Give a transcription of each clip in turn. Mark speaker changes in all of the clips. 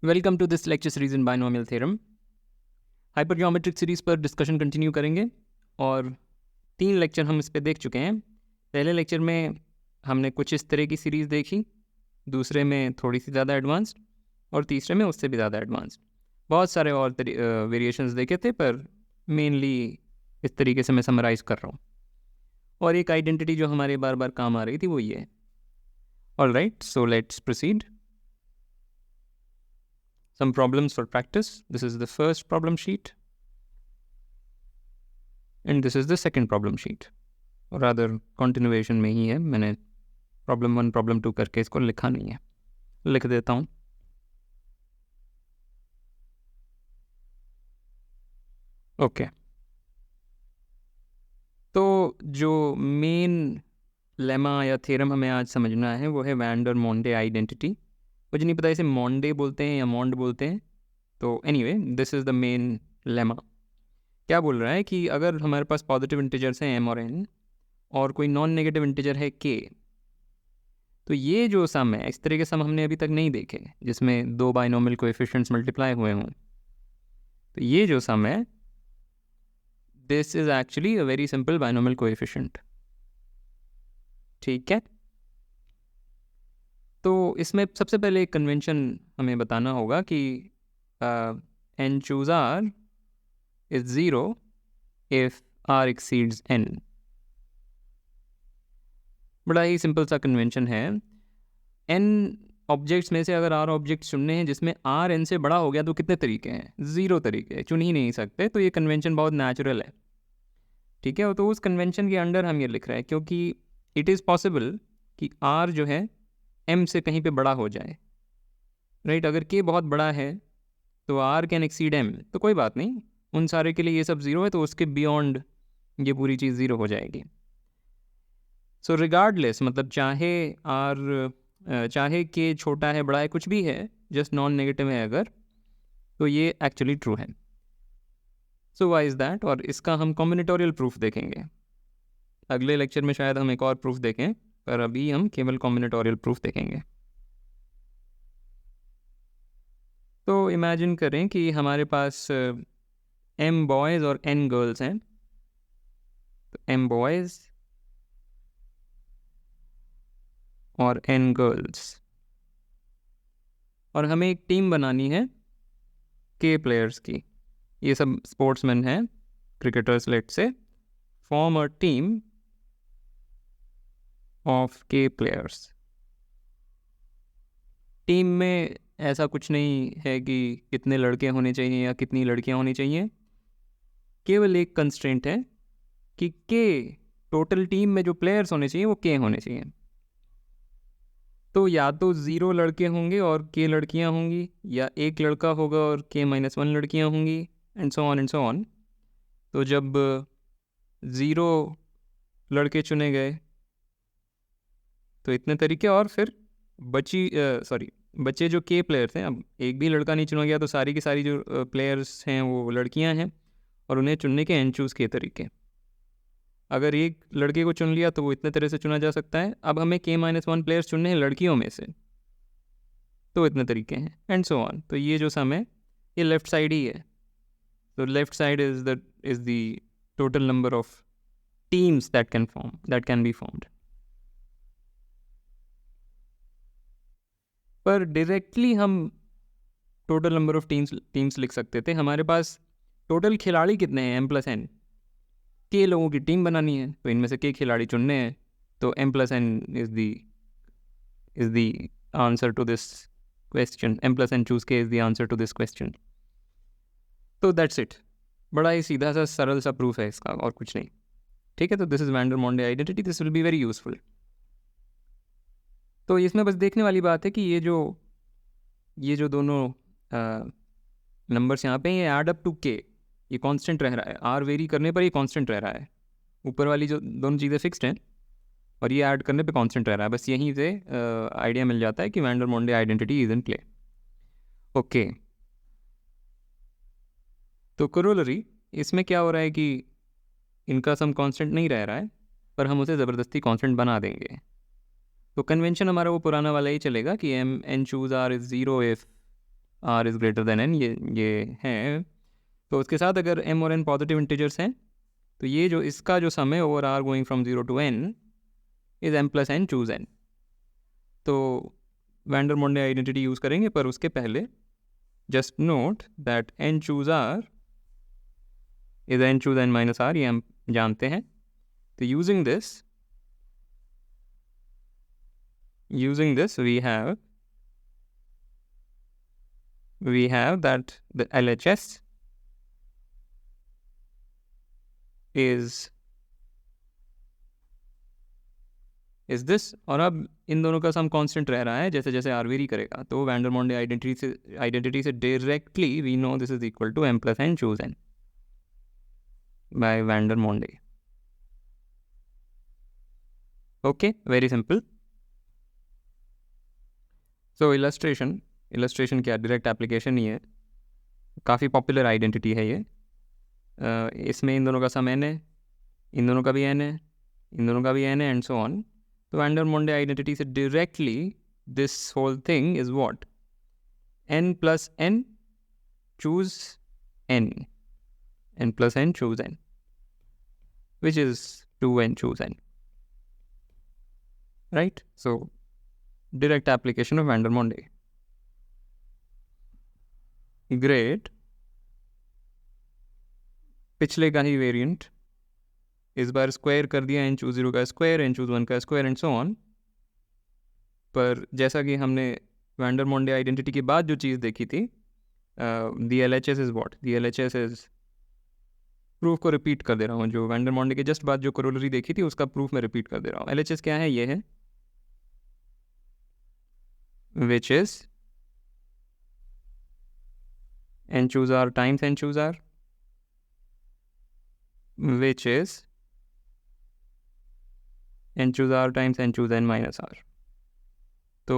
Speaker 1: Welcome to this lecture series in binomial theorem. Hyper geometric series पर discussion continue करेंगे और 3 lecture हम इस पे देख चुके हैं। पहले लेक्चर में हमने कुछ इस तरह की सीरीज़ देखी, दूसरे में थोड़ी सी ज़्यादा एडवांस्ड और तीसरे में उससे भी ज़्यादा एडवांस्ड। बहुत सारे और वेरिएशंस देखे थे, पर मेनली इस तरीके से मैं समराइज़ कर रहा हूँ। और एक आइडेंटिटी जो हमारे बार बार काम आ रही थी वो ये है। Alright, so let's proceed. Some problems for practice. This is the first problem sheet and this is the second problem sheet. और rather continuation में ही है, मैंने problem 1 problem 2 करके इसको लिखा नहीं है, लिख देता हूँ। ओके, तो जो मेन लेमा या थ्योरम हमें आज समझना है वो है वैन डर मोंडे आइडेंटिटी। मुझे नहीं पता इसे मोंडे बोलते हैं या मोंड बोलते हैं, तो anyway this is the main lemma. क्या बोल रहा है कि अगर हमारे पास पॉजिटिव इंटीजर्स हैं m और n और कोई नॉन नेगेटिव इंटीजर है k, तो ये जो सम है, इस तरह के सम हमने अभी तक नहीं देखे जिसमें 2 बाइनोमियल कोएफिशिएंट्स मल्टीप्लाई हुए हों। तो ये जो सम है, this is actually a very simple binomial coefficient. ठीक है, तो इसमें सबसे पहले एक कन्वेंशन हमें बताना होगा कि n choose r is 0 if r exceeds n। बड़ा ही सिंपल सा कन्वेंशन है। n ऑब्जेक्ट्स में से अगर r ऑब्जेक्ट चुनने हैं जिसमें r n से बड़ा हो गया तो कितने तरीके हैं? 0 तरीके, चुन ही नहीं सकते। तो ये कन्वेंशन बहुत नेचुरल है। ठीक है, तो उस कन्वेंशन के अंडर हम ये लिख रहे हैं क्योंकि इट इज़ पॉसिबल कि r जो है m से कहीं पे बड़ा हो जाए। राइट, अगर k बहुत बड़ा है तो r कैन एक्सीड m, तो कोई बात नहीं, उन सारे के लिए ये सब 0 है, तो उसके बियॉन्ड ये पूरी चीज़ 0 हो जाएगी। सो रिगार्डलेस, मतलब चाहे k छोटा है बड़ा है कुछ भी है, जस्ट नॉन नेगेटिव है अगर, तो ये एक्चुअली ट्रू है। So why is that? और इसका हम कॉम्बिनेटोरियल प्रूफ देखेंगे। अगले लेक्चर में शायद हम एक और प्रूफ देखें, पर अभी हम केवल कॉम्बिनेटोरियल प्रूफ देखेंगे। तो इमेजिन करें कि हमारे पास m बॉयज़ और n गर्ल्स हैं। तो m बॉयज़ और n गर्ल्स, और हमें एक टीम बनानी है k प्लेयर्स की। ये सब स्पोर्ट्समैन हैं, क्रिकेटर्स लेट से। Form a team of k players. Team में ऐसा कुछ नहीं है कि कितने लड़के होने चाहिए या कितनी लड़कियां होनी चाहिए, केवल एक कंस्ट्रेंट है कि k, टोटल टीम में जो प्लेयर्स होने चाहिए वो k होने चाहिए। तो या तो 0 लड़के होंगे और k लड़कियां होंगी, या 1 लड़का होगा और k-1 लड़कियां होंगी, and so on and so on. तो जब 0 लड़के चुने गए तो इतने तरीके, और फिर बच्चे जो k प्लेयर्स हैं, अब एक भी लड़का नहीं चुना गया तो सारी की सारी जो प्लेयर्स हैं वो लड़कियां हैं, और उन्हें चुनने के n चूज़ के तरीके। अगर एक लड़के को चुन लिया तो वो इतने तरह से चुना जा सकता है। अब हमें k-1 प्लेयर्स चुनने हैं लड़कियों में से, तो इतने तरीके हैं, एंड सो ऑन। तो ये जो सम है ये लेफ्ट साइड ही है। तो left side is the total number of teams that can be formed. पर डायरेक्टली हम टोटल नंबर ऑफ टीम्स लिख सकते थे। हमारे पास टोटल खिलाड़ी कितने हैं? m+n। k लोगों की टीम बनानी है तो इनमें से k खिलाड़ी चुनने हैं, तो m+n is the answer to this question. m+n choose k is the answer to this question. तो दैट्स इट। बड़ा ही सीधा सा सरल सा प्रूफ है इसका, और कुछ नहीं। ठीक है, तो this is Vandermonde identity, this will be very useful. तो इसमें बस देखने वाली बात है कि ये जो दोनों नंबर्स यहाँ पे, ये ऐड अप टू k, ये कांस्टेंट रह रहा है। r वेरी करने पर ये कांस्टेंट रह रहा है। ऊपर वाली जो दोनों चीज़ें फिक्स्ड हैं और ये ऐड करने पे कांस्टेंट रह रहा है। बस यहीं से आइडिया मिल जाता है कि Vandermonde identity is in play. Okay, तो कोरोलरी इसमें क्या हो रहा है कि इनका सम कांस्टेंट नहीं रह रहा है, पर हम उसे ज़बरदस्ती कांस्टेंट बना देंगे। तो कन्वेंशन हमारा वो पुराना वाला ही चलेगा कि n choose r is 0 if r is greater than n, ये है। तो उसके साथ अगर एम और एन पॉजिटिव इंटीजर्स हैं तो ये जो इसका जो सम है over r going from 0 to n is m plus n choose n. तो Vandermonde identity use करेंगे, पर उसके पहले just note that n choose r is n choose n minus r, ये हम जानते हैं। तो using this we have that the LHS is this, और अब इन दोनों का सम कांस्टेंट रह रहा है जैसे जैसे आर वेरी करेगा। तो वैन डर मोंडे आइडेंटिटी से directly we know this is equal to m plus n choose n by Vandermonde. Okay, very simple. So illustration क्या, डायरेक्ट एप्लीकेशन ही है, काफ़ी पॉपुलर आइडेंटिटी है ये। इसमें इन दोनों का सम एन है, इन दोनों का भी एन है, इन दोनों का भी एन है, एंड सो ऑन। तो वैन डर मोंडे आइडेंटिटी से directly this whole thing is what, n plus n choose n, n plus n choose n, which is 2n choose n, right? So direct application of van der Monde. Great. पिछले का ही variant, इस bar square कर दिया, N choose 0 का square, N choose 1 का square, and so on. पर जैसा कि हमने वैन डर मोंडे आइडेंटिटी के बाद जो चीज़ देखी थी, the L H S is what, the L H S is, proof को रिपीट कर दे रहा हूँ, जो वैन डर मोंडे के जस्ट बाद जो कोरोलरी देखी थी उसका प्रूफ मैं रिपीट कर दे रहा हूँ। एल एच एस क्या है, ये है, which is n choose r times n choose r, which is n choose r times n choose n minus r। तो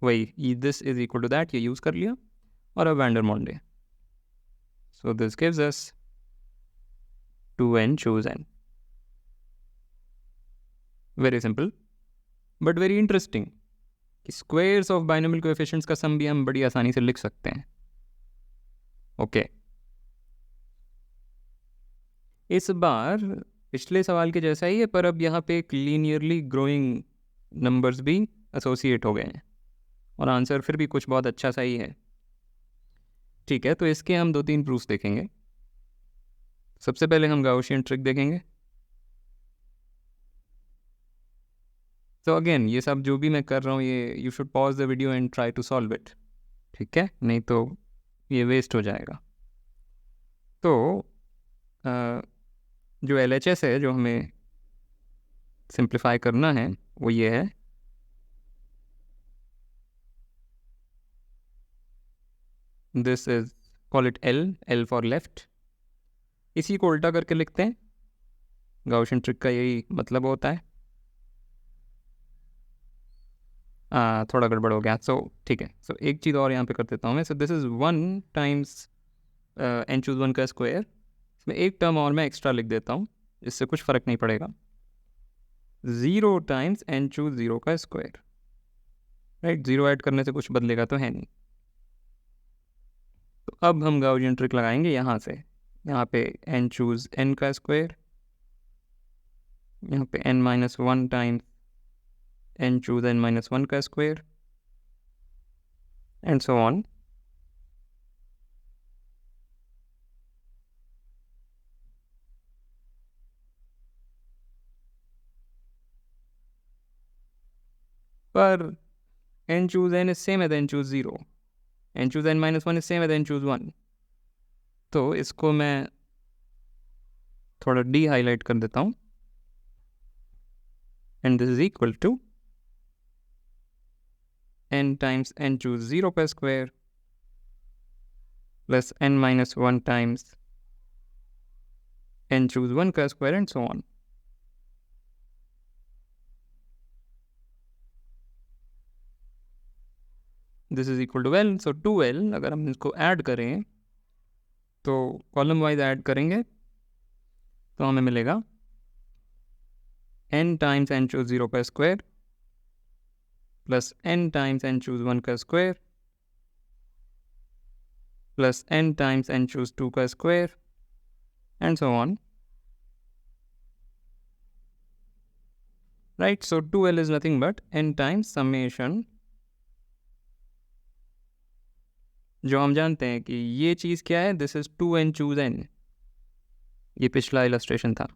Speaker 1: वही this is equal to that, ये यूज़ कर लिया, और अब Vandermonde, so this gives us 2n choose n। very simple but very interesting कि squares of binomial coefficients का सम भी हम बड़ी आसानी से लिख सकते हैं। ओके, इस बार पिछले सवाल के जैसा ही है, पर अब यहाँ पे एक लीनियरली ग्रोइंग नंबर्स भी एसोसिएट हो गए हैं, और आंसर फिर भी कुछ बहुत अच्छा सा ही है। ठीक है, तो इसके हम 2-3 प्रूफ्स देखेंगे। सबसे पहले हम गाउशियन ट्रिक देखेंगे। तो अगेन ये सब जो भी मैं कर रहा हूँ, ये you should pause the video and try to solve it, ठीक है, नहीं तो ये वेस्ट हो जाएगा। तो जो एल एच एस है जो हमें सिंप्लीफाई करना है वो ये है, this is call it L for left. इसी को उल्टा करके लिखते हैं, गाउशियन ट्रिक का यही मतलब होता है। थोड़ा गड़बड़ हो गया, सो ठीक है। सो एक चीज़ और यहाँ पे कर देता हूँ मैं। So this is 1 times n choose 1 का स्क्वायर, इसमें एक टर्म और मैं एक्स्ट्रा लिख देता हूँ, इससे कुछ फ़र्क नहीं पड़ेगा। 0 टाइम्स एन चूज 0 का स्क्वायर, राइट, 0 ऐड करने से कुछ बदलेगा तो है नहीं। तो अब हम गाउशियन ट्रिक लगाएंगे यहाँ से, यहाँ पे एन चूज एन का स्क्वायर, यहाँ पे n minus 1 times n choose n minus 1 का स्क्वायर, एंड सो ऑन। पर n choose n is same as n choose 0, n choose n minus 1 is same as n choose 1, तो इसको मैं थोड़ा D highlight कर देता हूँ, and this is equal to n times n choose 0 का square प्लस n minus 1 times n choose 1 का square, and so on. This is equal to l, so 2l अगर हम इसको ऐड करें तो कॉलम वाइज ऐड करेंगे तो हमें मिलेगा n टाइम्स n choose 0 का स्क्वायर प्लस n टाइम्स n choose 1 का square plus n times n choose 2 का square and so on. Right, so 2l is nothing but n times summation, जो हम जानते हैं कि ये चीज़ क्या है, this is 2n choose n, ये पिछला इलस्ट्रेशन था.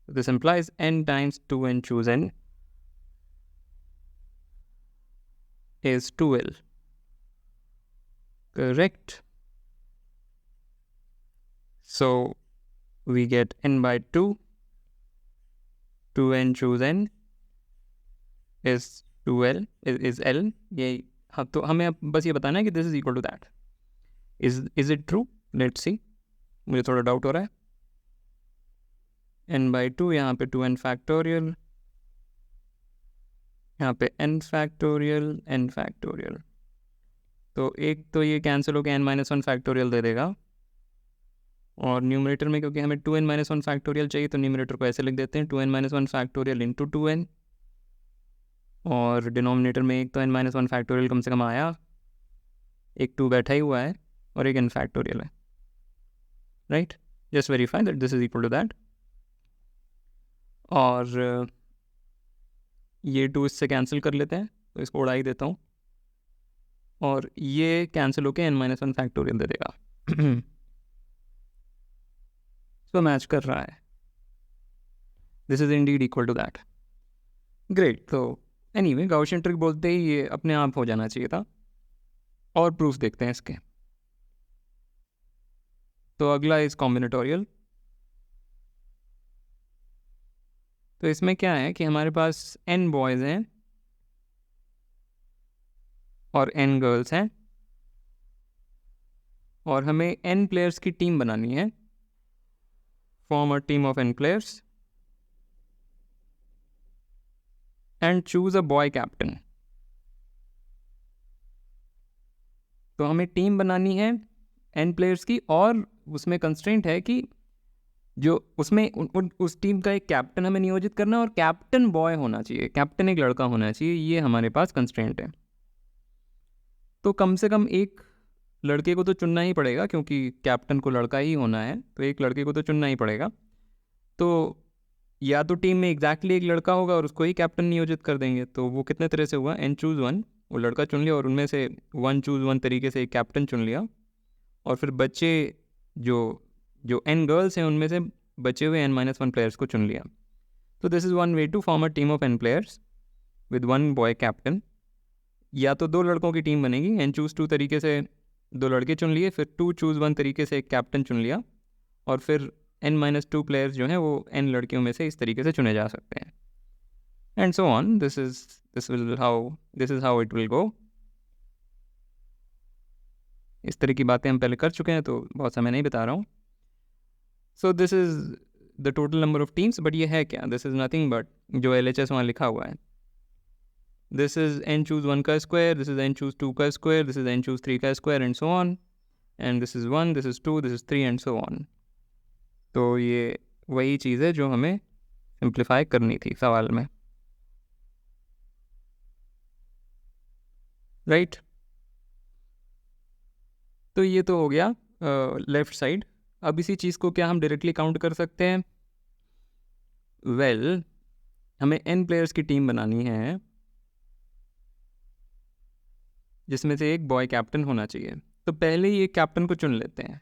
Speaker 1: This implies n times 2n choose n is 2l. Correct. So we get n by 2, 2n choose n is 2l is l. ये हाँ, तो हमें अब बस ये बताना है कि this is equal to that. Is it true? Let's see, मुझे थोड़ा डाउट हो रहा है. n by 2, यहाँ पे 2n फैक्टोरियल, यहाँ पे n फैक्टोरियल, n फैक्टोरियल. तो एक तो ये कैंसिल होकर n माइनस 1 फैक्टोरियल दे देगा, और न्यूमरेटर में क्योंकि हमें 2n माइनस 1 फैक्टोरियल चाहिए तो न्यूमरेटर को ऐसे लिख देते हैं 2n minus 1 factorial into 2n, और डिनोमिनेटर में एक तो n माइनस 1 फैक्टोरियल कम से कम आया, एक 2 बैठा ही हुआ है, और एक n फैक्टोरियल है. Right, just verify that this is equal to that. और ये 2 इससे कैंसिल कर लेते हैं, तो इसको उड़ा ही देता हूँ, और ये कैंसिल होकर n माइनस 1 फैक्टोरियल दे देगा. तो मैच कर रहा है. This is indeed equal to that. Great. तो एनीवे, गाउशियन ट्रिक बोलते ही ये अपने आप हो जाना चाहिए था. और प्रूफ देखते हैं इसके. तो अगला इज कॉम्बिनेटोरियल. तो इसमें क्या है कि हमारे पास n बॉयज़ हैं और n गर्ल्स हैं, और हमें n प्लेयर्स की टीम बनानी है. Form a team of n players and choose a boy captain. तो हमें टीम बनानी है n प्लेयर्स की, और उसमें कंस्ट्रेंट है कि जो उसमें उस टीम का एक कैप्टन हमें नियोजित करना है, और कैप्टन बॉय होना चाहिए, कैप्टन एक लड़का होना चाहिए. ये हमारे पास कंस्ट्रेंट है. तो कम से कम एक लड़के को तो चुनना ही पड़ेगा, क्योंकि कैप्टन को लड़का ही होना है, तो एक लड़के को तो चुनना ही पड़ेगा. तो या तो टीम में एग्जैक्टली एक लड़का होगा और उसको ही कैप्टन नियोजित कर देंगे. तो वो कितने तरह से हुआ, n चूज़ 1, वो लड़का चुन लिया और उनमें से 1 चूज़ 1 तरीके से एक कैप्टन चुन लिया, और फिर बच्चे जो जो n गर्ल्स हैं उनमें से बचे हुए n माइनस 1 प्लेयर्स को चुन लिया. तो this is one way to form a team of n players with 1 boy captain. या तो 2 लड़कों की टीम बनेगी, n चूज़ 2 तरीके से 2 लड़के चुन लिए, फिर 2 चूज़ 1 तरीके से एक कैप्टन चुन लिया, और फिर n माइनस 2 प्लेयर्स जो हैं वो n लड़कियों में से इस तरीके से चुने जा सकते हैं. And so on. This is how it will go. इस तरह की बातें हम पहले कर चुके हैं, तो बहुत समय नहीं बता रहा हूँ. सो this is the total number of teams. But ये है क्या, दिस इज नथिंग बट जो LHS वहाँ लिखा हुआ है. दिस इज n चूज़ 1 का square, this is n choose 2 का square, this is n choose 3 का square, and so on. And this is 1, this is 2, this is 3, and so on. तो ये वही चीज़ है जो हमें सिंप्लीफाई करनी थी सवाल में. राइट. तो ये तो हो गया लेफ्ट साइड. अब इसी चीज़ को क्या हम डायरेक्टली काउंट कर सकते हैं? वेल, हमें n प्लेयर्स की टीम बनानी है जिसमें से एक बॉय कैप्टन होना चाहिए. तो पहले ही एक कैप्टन को चुन लेते हैं.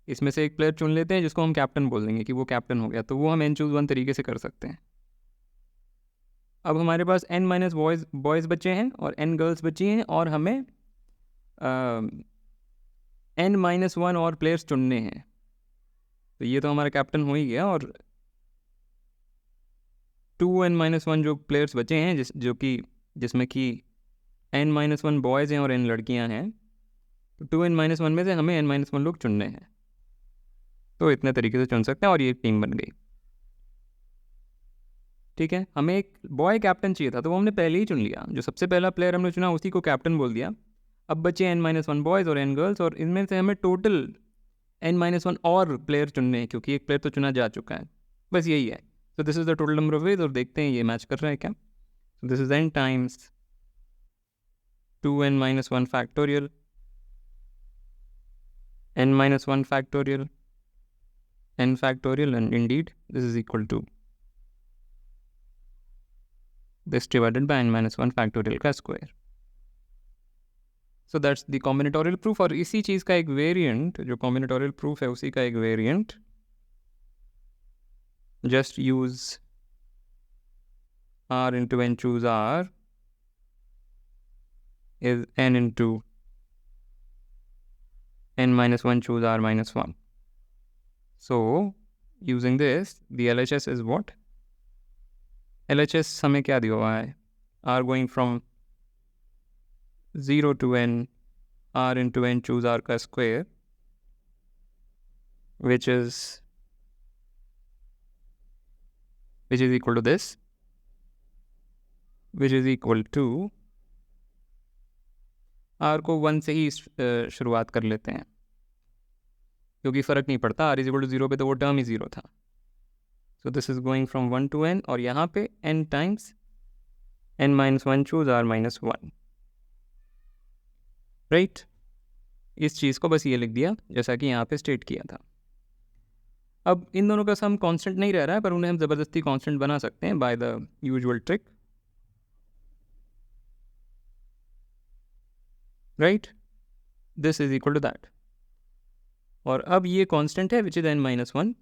Speaker 1: इसमें से एक प्लेयर चुन लेते हैं जिसको हम कैप्टन बोल देंगे कि वो कैप्टन हो गया. तो वो हम n चूज़ 1 तरीके से कर सकते हैं. अब हमारे पास n माइनस बॉयज़ बचे हैं और n गर्ल्स बची हैं, और हमें n माइनस 1 और प्लेयर्स चुनने हैं. तो ये तो हमारा कैप्टन हो ही गया, और 2n माइनस 1 जो प्लेयर्स बचे हैं जिसमें कि n माइनस 1 बॉयज़ हैं और n लड़कियां हैं. तो 2n माइनस 1 में से हमें n माइनस 1 लोग चुनने हैं. तो इतने तरीके से चुन सकते हैं, और ये टीम बन गई. ठीक है, हमें एक बॉय कैप्टन चाहिए था, तो वो हमने पहले ही चुन लिया. जो सबसे पहला प्लेयर हमने चुना उसी को कैप्टन बोल दिया. अब बचे n माइनस 1 बॉयज़ और n गर्ल्स, और इनमें से हमें टोटल n माइनस 1 और प्लेयर चुनने हैं, क्योंकि एक प्लेयर तो चुना जा चुका है. बस यही है. तो this is the total number of ways, और देखते हैं ये मैच कर रहा है क्या. So this is n times 2n minus 1 factorial n minus 1 factorial, n factorial, and indeed this is equal to this divided by n minus 1 factorial का square. So that's the combinatorial proof. और इसी चीज़ का एक variant, जो combinatorial proof है उसी का एक variant, just use r into n choose r is n into n minus 1 choose r minus 1. So using this, the LHS is what? LHS हमें क्या दिया हुआ है? r going from 0 to n, r into n choose r का square, which is equal to this, which is equal to r को 1 से ही शुरुआत कर लेते हैं, क्योंकि फ़र्क नहीं पड़ता, r is equal to 0 पे तो वो टर्म ही 0 था. So this is going from 1 to n, और यहाँ पे n times n minus 1 choose r minus 1. Right, इस चीज़ को बस ये लिख दिया जैसा कि यहाँ पे स्टेट किया था. अब इन दोनों का सम कांस्टेंट नहीं रह रहा है, पर उन्हें हम ज़बरदस्ती कांस्टेंट बना सकते हैं by the usual trick. Right, this is equal to that. और अब ये कांस्टेंट है which is n minus 1.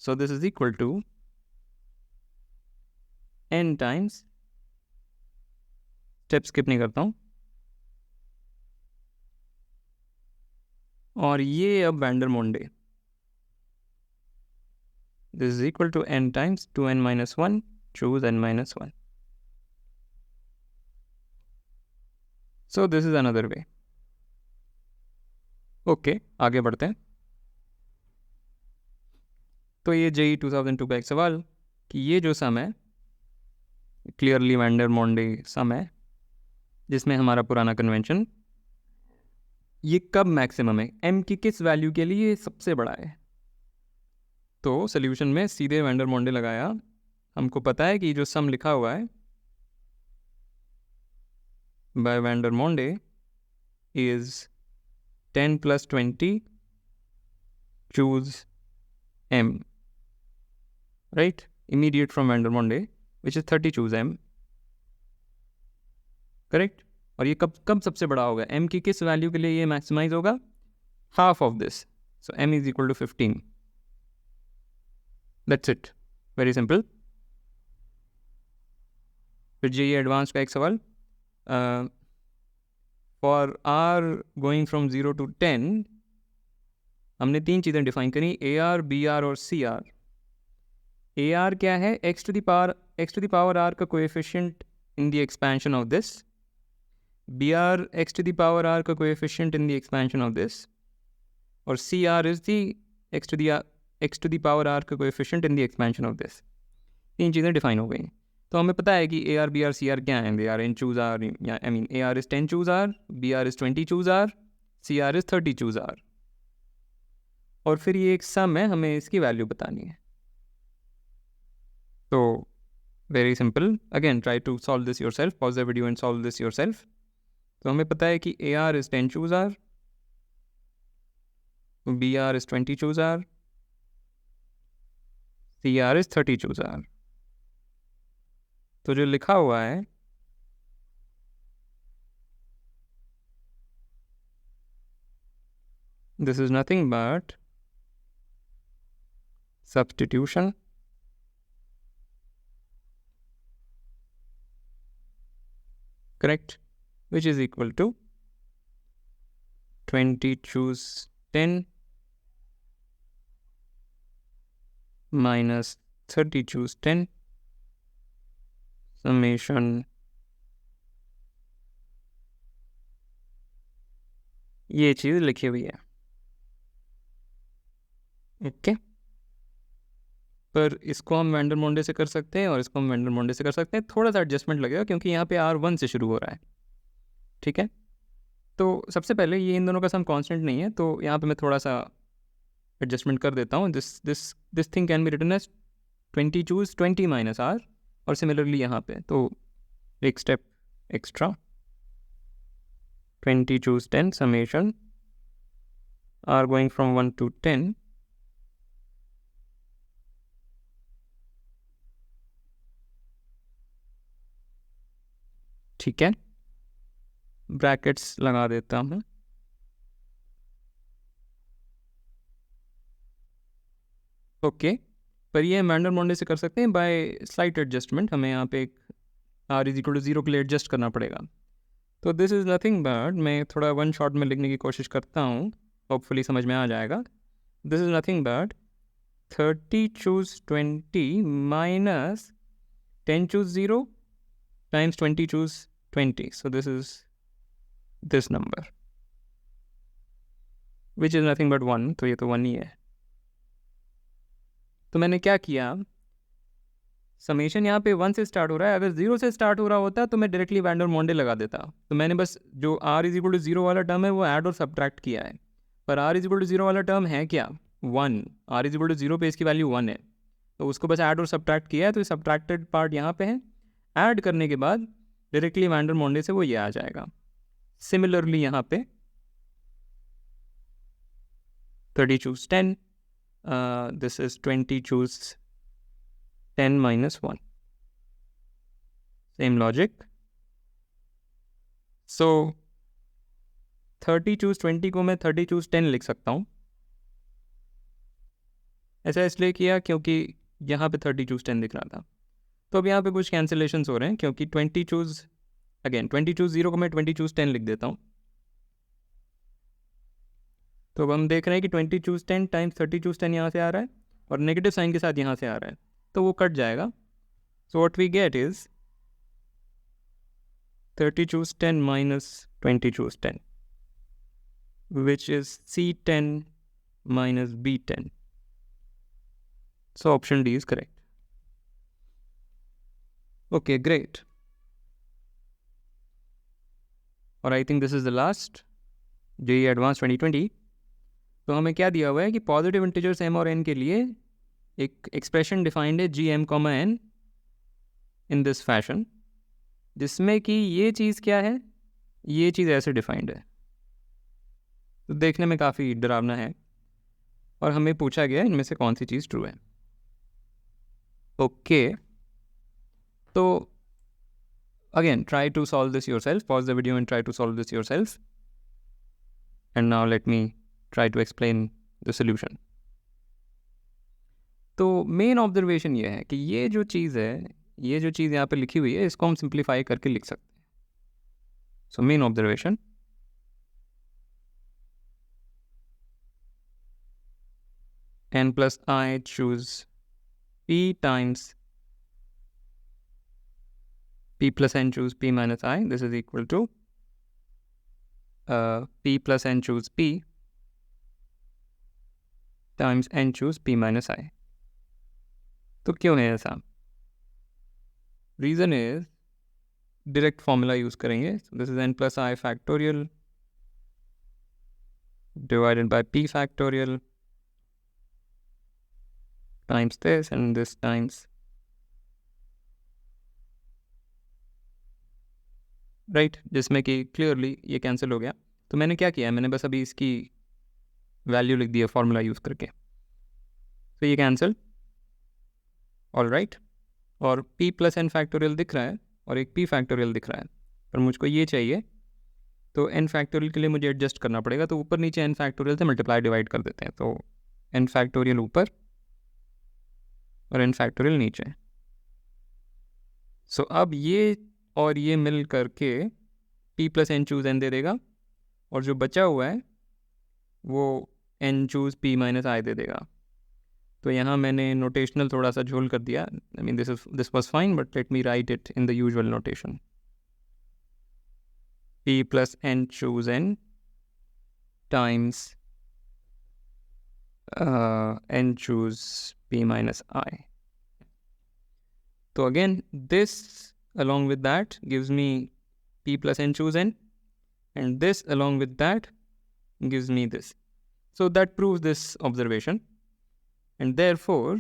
Speaker 1: So this is equal to n times, step skip नहीं करता हूँ, और ये अब Vandermonde, this is equal to n times 2n minus 1 choose n minus 1. So this is another way. Okay, आगे बढ़ते हैं. तो ये JEE 2002 का एक सवाल कि ये जो सम है क्लियरली वैंडरमोंडे सम है, जिसमें हमारा पुराना कन्वेंशन, ये कब मैक्सिमम है, m की किस वैल्यू के लिए सबसे बड़ा है. तो सोल्यूशन में सीधे वैंडरमोंडे लगाया. हमको पता है कि जो सम लिखा हुआ है bye वैंडरमोंडे is 10 plus 20 choose m, right? Immediate from Vandermonde, which is 30 choose m, correct? और ये कब सबसे बड़ा होगा, m की किस वैल्यू के लिए ये मैक्सिमाइज होगा? Half of this, so m is equal to 15. That's it, very simple. फिर JEE एडवांस का एक सवाल, for r going from 0 to 10 हमने 3 चीज़ें डिफाइन करी, AR, BR और CR. AR क्या है? x to the power r का coefficient in the expansion of this. BR x to the power r का coefficient in the expansion of this. और CR is the x to the power r का coefficient in the expansion of this. 3 चीज़ें define हो गई. तो हमें पता है कि AR, BR, CR क्या हैं. They are n choose r, या I mean AR is 10 choose r, BR is 20 choose r, CR is 30 choose r. और फिर ये एक सम है, हमें इसकी वैल्यू बतानी है. तो very simple, again try to solve this yourself, pause the video and solve this yourself. तो हमें पता है कि AR is 10 choose r, BR is 20 choose r, CR is 30 choose r. तो जो लिखा हुआ है this is nothing but substitution correct, which is equal to 20 choose 10 minus 30 choose 10 summation ये चीज़ लिखी हुई है. ओके, पर इसको हम वैंडरमोंडे से कर सकते हैं और इसको हम वैंडरमोंडे से कर सकते हैं. थोड़ा सा एडजस्टमेंट लगेगा क्योंकि यहाँ पे R1 से शुरू हो रहा है. ठीक है, तो सबसे पहले ये इन दोनों का सम कांस्टेंट नहीं है, तो यहाँ पे मैं थोड़ा सा एडजस्टमेंट कर देता हूँ. This thing can be written as 20 choose 20 minus R, और सिमिलरली यहाँ पे तो एक step extra 20 choose 10 summation are going from 1 to 10. ठीक है, ब्रैकेट्स लगा देता हूँ. ओके, पर ये मैंडर मोंडे से कर सकते हैं बाय स्लाइट एडजस्टमेंट. हमें यहाँ पे एक r इज इक्वल टू 0 के लिए एडजस्ट करना पड़ेगा. तो दिस इज़ नथिंग बट, मैं थोड़ा वन शॉट में लिखने की कोशिश करता हूँ, होपफुली समझ में आ जाएगा. This is nothing but 30 choose 20 minus 10 choose 0 times 20 choose 20. So this is this number, which is nothing but 1. तो ये तो 1 ही है. तो मैंने क्या किया, समेशन यहाँ पे 1 से स्टार्ट हो रहा है. अगर 0 से स्टार्ट हो रहा होता तो मैं डायरेक्टली वैन डर मोंडे लगा देता. तो मैंने बस जो r इज इक्वल टू 0 वाला टर्म है वो ऐड और सब्ट्रैक्ट किया है. पर r इज इक्वल टू 0 वाला टर्म है क्या, 1. r इज इक्वल टू 0 पे इसकी वैल्यू 1 है, तो उसको बस ऐड और सब्ट्रैक्ट किया है. तो सब्ट्रैक्टेड पार्ट यहाँ पे है. ऐड करने के बाद डायरेक्टली वैन डर मोंडे से वो ये आ जाएगा. सिमिलरली यहाँ पे 30 choose 10, this is 20 choose 10 minus 1. Same logic. So 30 choose 20 को मैं 30 choose 10 लिख सकता हूँ. ऐसा इसलिए किया क्योंकि यहाँ पे 30 choose 10 दिख रहा था. तो अब यहाँ पे कुछ कैंसिलेशंस हो रहे हैं क्योंकि 20 choose 0 को मैं 20 choose 10 लिख देता हूँ. तो अब हम देख रहे हैं कि 20 choose 10 टाइम्स 30 choose 10 यहाँ से आ रहा है और नेगेटिव साइन के साथ यहाँ से आ रहा है, तो वो कट जाएगा. So what we get is 30 choose 10 minus 20 choose 10, which is C10 minus B10. So option D is correct. Okay, great. और I think this is the last JEE Advanced 2020. तो हमें क्या दिया हुआ है कि पॉजिटिव इंटीजर्स m और n के लिए एक एक्सप्रेशन डिफाइंड है gm, n in this fashion, जिसमें कि ये चीज़ क्या है, ये चीज़ ऐसे डिफाइंड है. तो देखने में काफ़ी डरावना है और हमें पूछा गया इनमें से कौन सी चीज़ ट्रू है. ओके, तो again try to solve this yourself. Pause the video and try to solve this yourself. And now let me try to explain the solution. तो मेन ऑब्जर्वेशन ये है कि ये जो चीज़ यहाँ पे लिखी हुई है, इसको हम सिंप्लीफाई करके लिख सकते हैं. So main observation, n plus I choose p times p plus n choose p minus I. This is equal to p plus n choose p times n choose p minus I. तो क्यों है ऐसा? Reason is direct formula use करेंगे. This is n plus I factorial divided by p factorial times this and this times right, जिसमें कि clearly ये cancel हो गया. तो मैंने क्या किया, मैंने बस अभी इसकी वैल्यू लिख दिया फॉर्मूला यूज़ करके. तो ये कैंसिल, ऑल राइट. और p प्लस एन फैक्टोरियल दिख रहा है और एक p फैक्टोरियल दिख रहा है, पर मुझको ये चाहिए. तो n फैक्टोरियल के लिए मुझे एडजस्ट करना पड़ेगा. तो ऊपर नीचे n फैक्टोरियल से मल्टीप्लाई डिवाइड कर देते हैं. तो n फैक्टोरियल ऊपर और n फैक्टोरियल नीचे. सो अब ये और ये मिल करके p plus n choose n दे देगा, और जो बचा हुआ है वो n choose p minus i दे देगा. तो यहाँ मैंने नोटेशनल थोड़ा सा झोल कर दिया. I mean this was fine, but let me write it in the usual notation. p plus n choose n times n choose p minus I. तो again this along with that gives me p plus n choose n, and this along with that gives me this. So that proves this observation, and therefore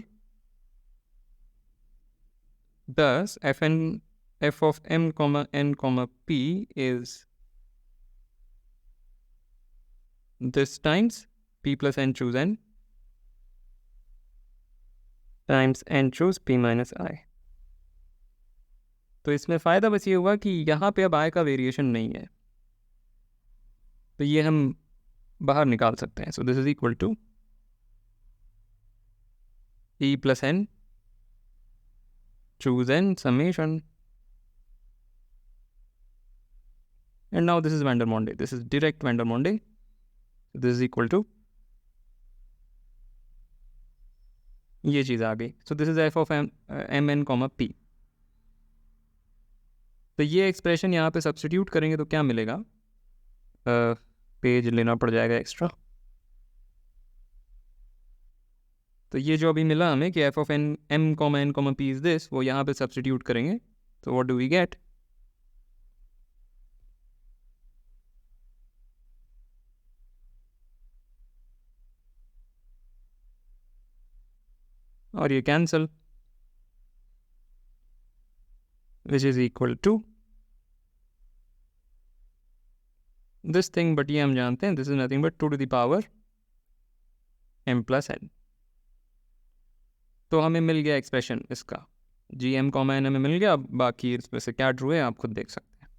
Speaker 1: thus f of m comma n comma p is this times p plus n choose n times n choose p minus i। तो इसमें फ़ायदा बस ये हुआ कि यहाँ पे अब i का वेरिएशन नहीं है, तो ये हम बाहर निकाल सकते हैं। So this is equal to p plus n choose n summation, and now this is van der Monde, this is direct van der Monde, this is equal to ये चीज़ आ गई। So this is f of m n comma p. तो ये expression यहाँ पे substitute करेंगे तो क्या मिलेगा, पेज लेना पड़ जाएगा एक्स्ट्रा। तो ये जो अभी मिला हमें कि f of n m comma n comma p is this, वो यहाँ पे सब्स्टिट्यूट करेंगे तो व्हाट डू वी गेट, और ये cancel, which is equal to this thing, but ये हम जानते हैं this is nothing but 2 to the power m plus n। तो हमें मिल गया एक्सप्रेशन इसका, जी एम कॉमा एन हमें मिल गया। अब बाकी इसमें से क्या ट्रू है आप खुद देख सकते हैं।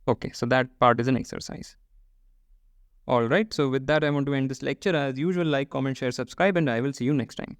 Speaker 1: Okay, so that part is an exercise. All right, so with that I want to end this lecture. As usual, like, comment, share, subscribe, and I will see you next time.